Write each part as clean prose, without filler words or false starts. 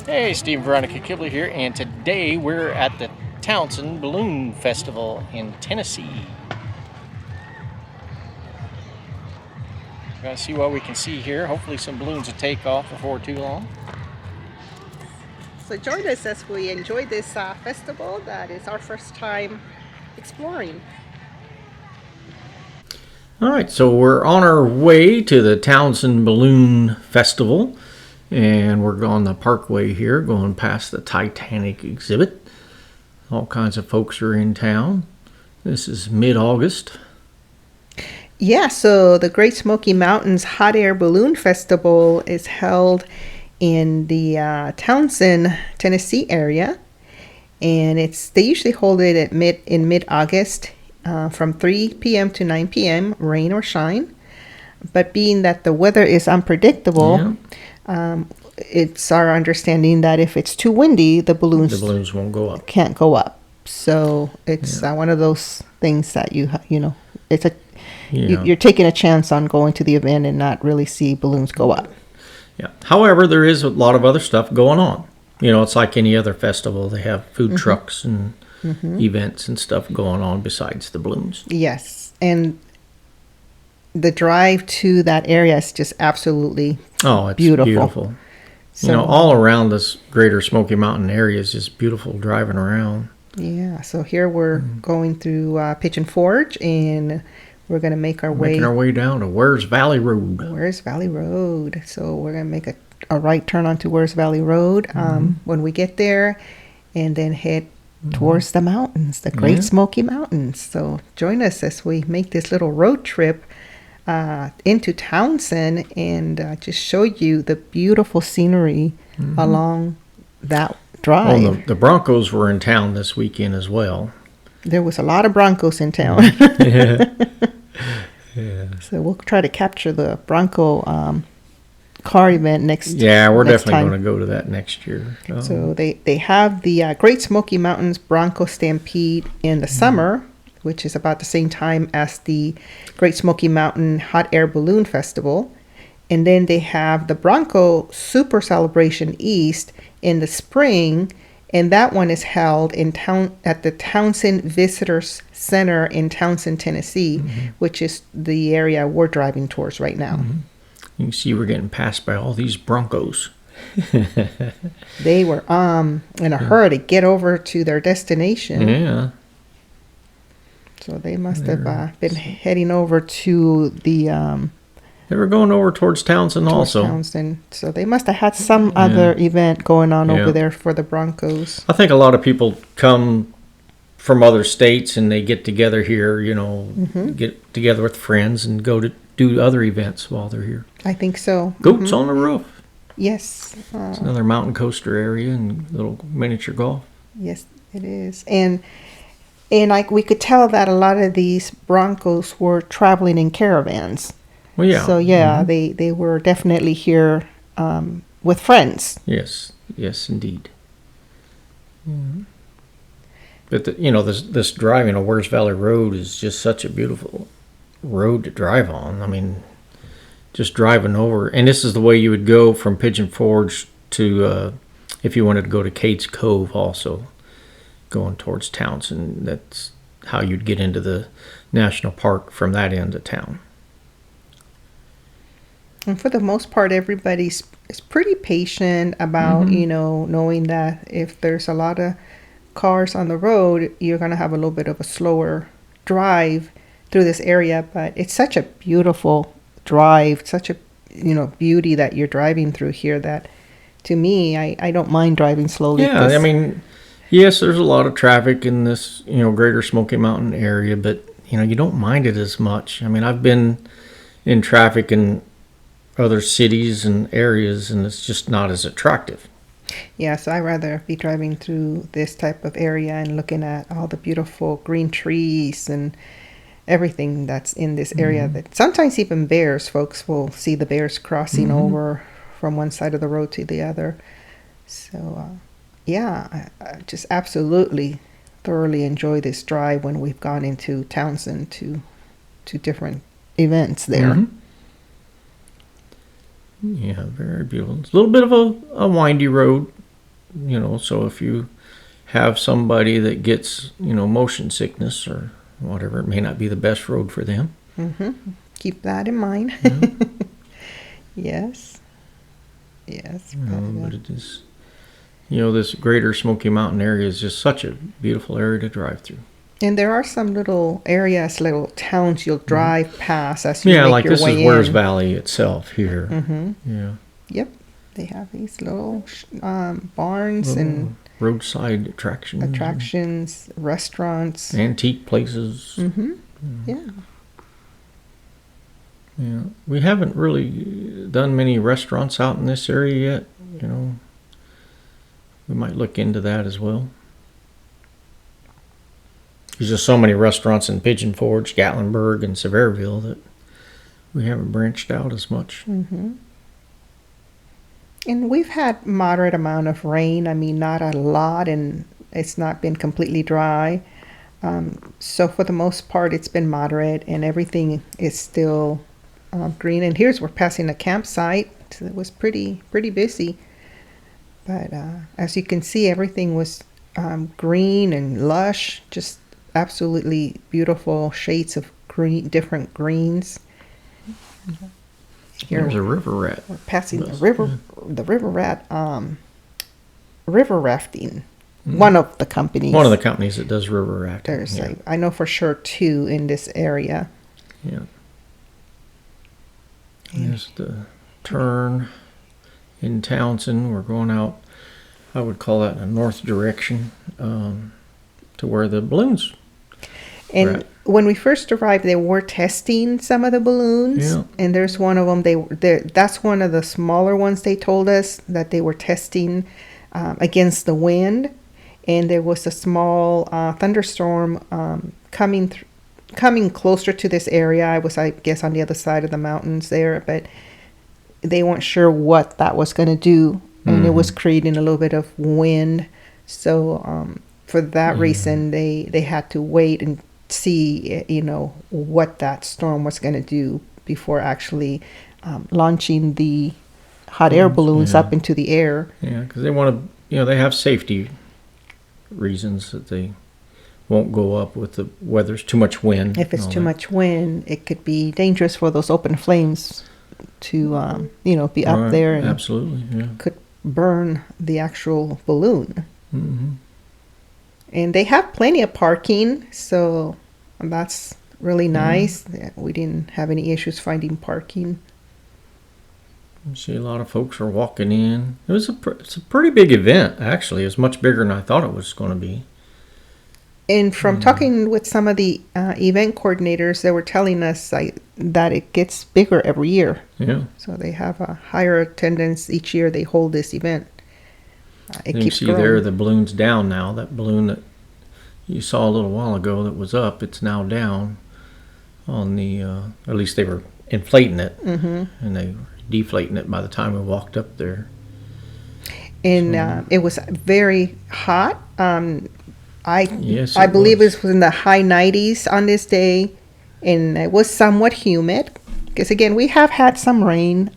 Hey, Steve and Veronica Kibble here, and today we're at the Townsend Balloon Festival in Tennessee. We're going to see what we can see here. Hopefully some balloons will take off before too long. So join us as we enjoy this festival that is our first time exploring. All right, so we're on our way to the Townsend Balloon Festival, and we're on the parkway here, going past the Titanic exhibit. All kinds of folks are in town. This is mid-August. Yeah, so the Great Smoky Mountains Hot Air Balloon Festival is held in the Townsend, Tennessee area, and they usually hold it in mid-August. From 3 p.m. to 9 p.m., rain or shine. But being that the weather is unpredictable, it's our understanding that if it's too windy, the balloons won't go up. Can't go up. So it's one of those things that you're taking a chance on going to the event and not really see balloons go up. Yeah. However, there is a lot of other stuff going on. It's like any other festival. They have food trucks and events and stuff going on besides the balloons. Yes, and the drive to that area is just absolutely beautiful. So, all around this greater Smoky Mountain area is just beautiful driving around. Yeah, so here we're going through Pigeon Forge, and we're going to make our way down to Wears Valley Road. Wears Valley Road. So we're going to make a right turn onto Wears Valley Road when we get there, and then head towards the mountains, the Great Smoky Mountains. So join us as we make this little road trip into Townsend and just show you the beautiful scenery along that drive. Well, the Broncos were in town this weekend as well. There was a lot of Broncos in town. So we'll try to capture the Bronco car event next. Yeah, we're definitely going to go to that next year. So they have the Great Smoky Mountains Bronco Stampede in the summer, which is about the same time as the Great Smoky Mountain Hot Air Balloon Festival. And then they have the Bronco Super Celebration East in the spring, and that one is held at the Townsend Visitors Center in Townsend, Tennessee, which is the area we're driving towards right now. You can see we're getting passed by all these Broncos. They were in a hurry to get over to their destination. Yeah. So they must have been heading over to the... they were going over towards Townsend also. Townsend. So they must have had some other event going on over there for the Broncos. I think a lot of people come from other states and they get together here, get together with friends and go to do other events while they're here. I think so. Goats on the roof. Yes. It's another mountain coaster area and little miniature golf. Yes, it is. And we could tell that a lot of these Broncos were traveling in caravans. Well, yeah. So, they were definitely here with friends. Yes, indeed. Mm-hmm. But, this driving on Wears Valley Road is just such a beautiful road to drive on. I mean, just driving over. And this is the way you would go from Pigeon Forge to, if you wanted to go to Cates Cove also, going towards Townsend. That's how you'd get into the national park from that end of town. And for the most part, everybody's is pretty patient about, knowing that if there's a lot of cars on the road, you're going to have a little bit of a slower drive through this area. But it's such a beautiful drive, such a, beauty that you're driving through here that, to me, I don't mind driving slowly. Yeah, I mean, yes, there's a lot of traffic in this, greater Smoky Mountain area, but, you don't mind it as much. I mean, I've been in traffic in other cities and areas, and it's just not as attractive. Yeah, so I'd rather be driving through this type of area and looking at all the beautiful green trees and everything that's in this area. That sometimes even bears, folks will see the bears crossing over from one side of the road to the other. So, I just absolutely thoroughly enjoy this drive when we've gone into Townsend to different events there. Yeah, very beautiful. It's a little bit of a windy road, so if you have somebody that gets, motion sickness or whatever, it may not be the best road for them. Keep that in mind. Yes. Yes. But it is, this greater Smoky Mountain area is just such a beautiful area to drive through. And there are some little areas, little towns you'll drive past as you make like your this way is Weyers in. Valley itself here. Yeah. Yep. They have these little barns Little and roadside attractions. restaurants. Antique places. Yeah. Yeah. We haven't really done many restaurants out in this area yet. We might look into that as well. There's just so many restaurants in Pigeon Forge, Gatlinburg, and Sevierville that we haven't branched out as much. And we've had moderate amount of rain. I mean, not a lot, and it's not been completely dry. So for the most part, it's been moderate, and everything is still green. And we're passing a campsite. So it was pretty busy. But as you can see, everything was green and lush, just absolutely beautiful shades of green, different greens. Here's a river rat. We're passing the river rat, river rafting. One of the companies. One of the companies that does river rafting. There's I know for sure 2 in this area. Yeah. There's the turn in Townsend. We're going out, I would call that a north direction, to where the balloons. And when we first arrived, they were testing some of the balloons. Yeah. And there's one of them. That's one of the smaller ones. They told us that they were testing against the wind, and there was a small thunderstorm coming closer to this area. I guess, on the other side of the mountains there, but they weren't sure what that was going to do, and it was creating a little bit of wind. So for that reason, they had to wait and see, what that storm was going to do before actually launching the hot air balloons up into the air. Yeah, because they want to, they have safety reasons that they won't go up with the weather's too much wind. If it's too much wind, it could be dangerous for those open flames to, be up there and absolutely, could burn the actual balloon. And they have plenty of parking, so that's really nice. We didn't have any issues finding parking. You see a lot of folks are walking in. It's a pretty big event, actually. It's much bigger than I thought it was going to be. And from talking with some of the event coordinators, they were telling us that it gets bigger every year. Yeah. So they have a higher attendance each year they hold this event. It you keeps see growing. there, the balloon's down now. That balloon that you saw a little while ago that was up, it's now down on the, at least they were inflating it, and they were deflating it by the time we walked up there. And it was very hot. Yes, I it believe was. it was in the high 90s on this day, and it was somewhat humid. Because again, we have had some rain,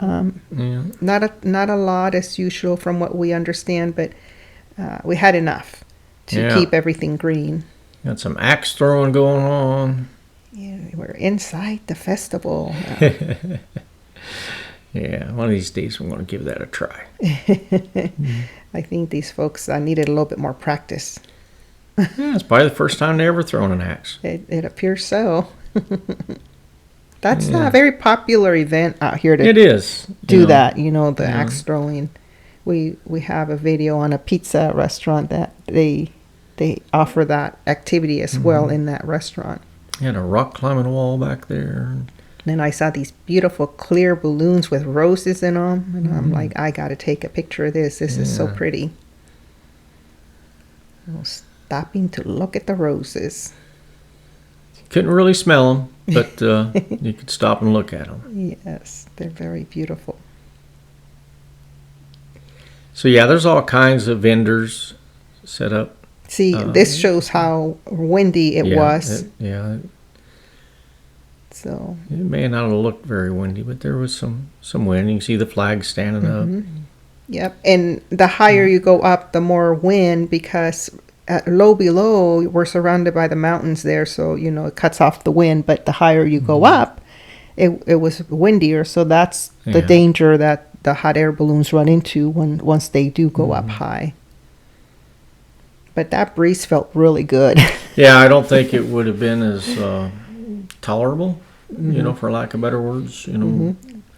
not a lot as usual from what we understand, but we had enough to keep everything green. Got some axe throwing going on. Yeah, we're inside the festival. Yeah, one of these days we're going to give that a try. I think these folks needed a little bit more practice. Yeah, it's probably the first time they ever thrown an axe. It appears so. That's not a very popular event out here to It is. do that, the axe throwing. We have a video on a pizza restaurant that they offer that activity as well in that restaurant. Had a rock climbing wall back there. And then I saw these beautiful clear balloons with roses in them, and I'm like, I got to take a picture of this. This is so pretty. I was stopping to look at the roses. Couldn't really smell them, but you could stop and look at them. Yes, they're very beautiful. So yeah, there's all kinds of vendors set up. See, this shows how windy it was. So It may not have looked very windy, but there was some wind. You can see the flag standing up. Yep. And the higher you go up, the more wind, because low below, we're surrounded by the mountains there. So, it cuts off the wind. But the higher you go up, it was windier. So that's the Yeah. danger that the hot air balloons run into once they do go up high. But that breeze felt really good. Yeah, I don't think it would have been as tolerable, for lack of better words.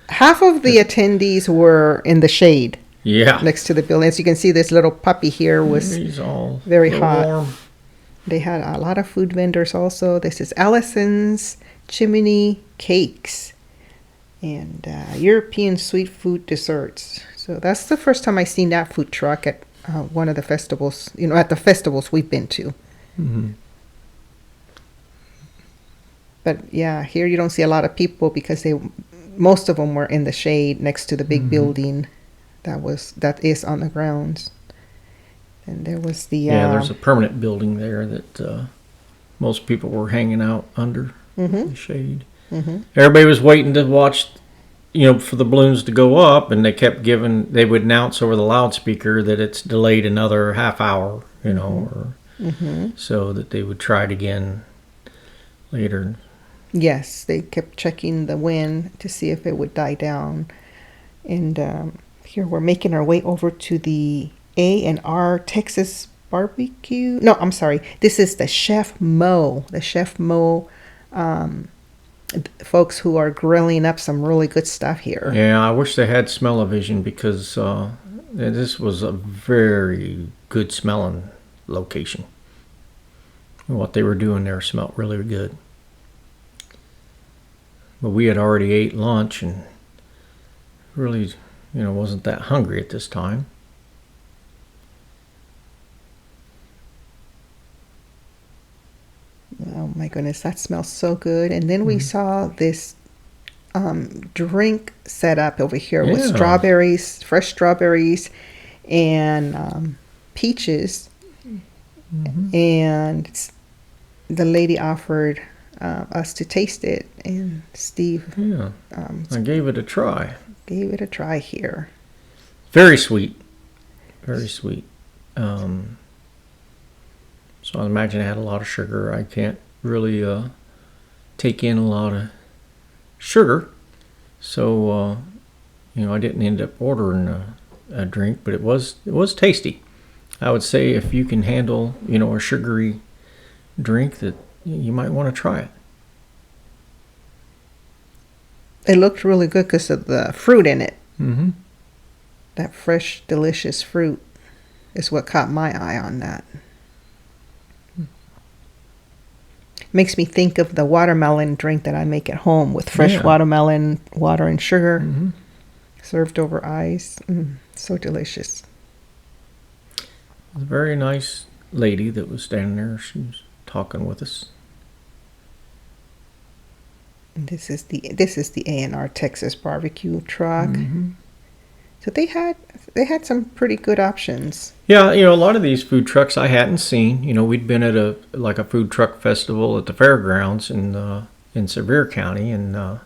Half of the attendees were in the shade Yeah. next to the building. As you can see, this little puppy here was He's all very a little hot. warm. They had a lot of food vendors also. This is Allison's Chimney Cakes and European sweet food desserts. So that's the first time I seen that food truck at one of the festivals, at the festivals we've been to. Mm-hmm. But yeah, here you don't see a lot of people because most of them were in the shade next to the big building that is on the grounds. And there was the There's a permanent building there that most people were hanging out under the shade. Everybody was waiting to watch, for the balloons to go up, and they would announce over the loudspeaker that it's delayed another half hour, or so that they would try it again later. Yes, they kept checking the wind to see if it would die down. And here we're making our way over to the A&R Texas barbecue. No, I'm sorry. This is the Chef Mo. The Chef Mo folks who are grilling up some really good stuff here. Yeah, I wish they had smell-o-vision because this was a very good smelling location. What they were doing there smelled really good. But we had already ate lunch and really, wasn't that hungry at this time. Oh my goodness, that smells so good. And then we saw this drink set up over here with strawberries, fresh strawberries, and peaches. And the lady offered us to taste it, and Steve I gave it a try. Gave it a try here. Very sweet. Very sweet. So I imagine it had a lot of sugar. I can't really take in a lot of sugar. So, I didn't end up ordering a drink, but it was tasty. I would say if you can handle, a sugary drink, that you might want to try it. It looked really good because of the fruit in it. Mm-hmm. That fresh, delicious fruit is what caught my eye on that. Makes me think of the watermelon drink that I make at home with fresh watermelon, water, and sugar, served over ice. So delicious. A very nice lady that was standing there. She was talking with us. And this is the A&R Texas barbecue truck. So they had some pretty good options. Yeah, a lot of these food trucks I hadn't seen. We'd been at a food truck festival at the fairgrounds in Sevier County, and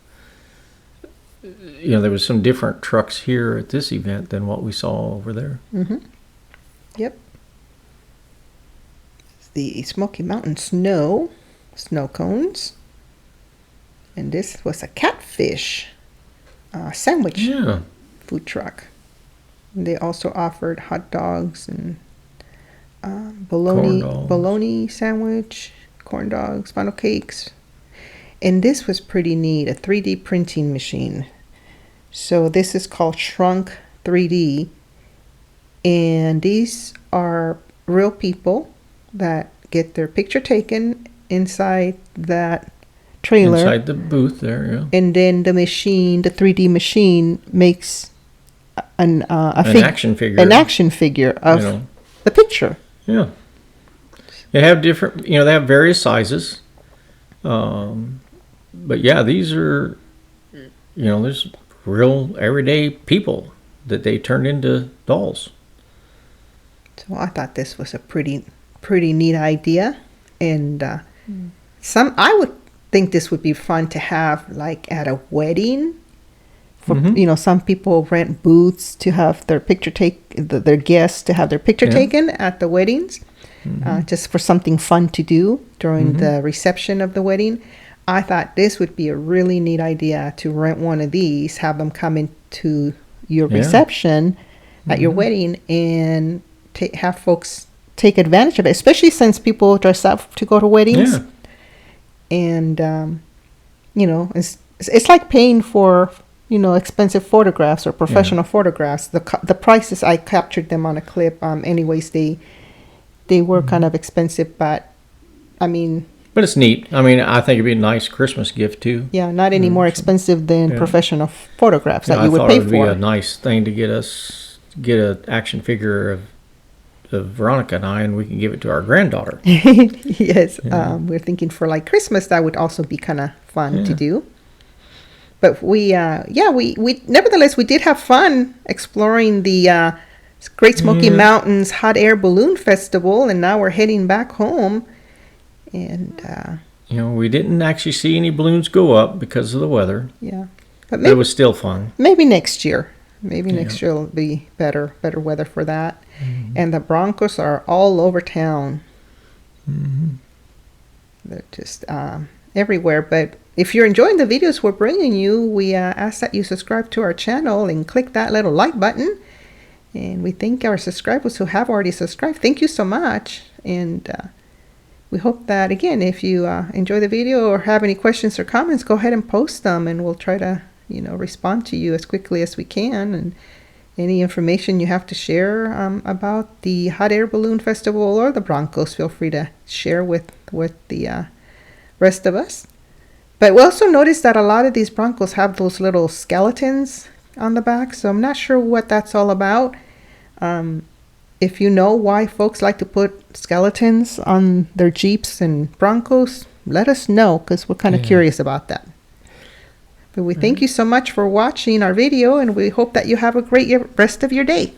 there was some different trucks here at this event than what we saw over there. Yep. The Smoky Mountain snow cones, and this was a catfish sandwich food truck. And they also offered hot dogs and bologna sandwich, corn dogs, funnel cakes. And this was pretty neat, a 3D printing machine. So this is called Shrunk 3D. And these are real people that get their picture taken inside that trailer. Inside the booth there, yeah. And then the 3D machine makes an action figure. An action figure of the picture. Yeah. They have different, they have various sizes. But yeah, these are, there's real everyday people that they turned into dolls. So I thought this was a pretty neat idea. And I would think this would be fun to have like at a wedding, For some people rent booths to have their picture their guests to have their picture taken at the weddings, just for something fun to do during the reception of the wedding. I thought this would be a really neat idea to rent one of these, have them come into your reception at your wedding, and have folks take advantage of it, especially since people dress up to go to weddings. And it's like paying for expensive photographs or professional photographs. The prices, I captured them on a clip. Anyways, they were kind of expensive, but I mean, but it's neat. I mean, I think it'd be a nice Christmas gift too. Yeah, not any more expensive than professional photographs that you would pay for. I thought it would be a nice thing to get an action figure of Veronica and I, and we can give it to our granddaughter. Yes, we're thinking for like Christmas, that would also be kind of fun to do. But we nevertheless, we did have fun exploring the Great Smoky Mountains Hot Air Balloon Festival, and now we're heading back home. And we didn't actually see any balloons go up because of the weather. Yeah, but maybe, it was still fun. Maybe next year. Maybe next year will be better weather for that. And the Broncos are all over town. They're just everywhere. But if you're enjoying the videos we're bringing you, we ask that you subscribe to our channel and click that little like button. And we thank our subscribers who have already subscribed. Thank you so much. And we hope that, again, if you enjoy the video or have any questions or comments, go ahead and post them, and we'll try to respond to you as quickly as we can. And any information you have to share about the Hot Air Balloon Festival or the Broncos, feel free to share with the rest of us. But we also noticed that a lot of these Broncos have those little skeletons on the back, so I'm not sure what that's all about. If you know why folks like to put skeletons on their Jeeps and Broncos, let us know, because we're kind of curious about that. But we thank you so much for watching our video, and we hope that you have a great rest of your day.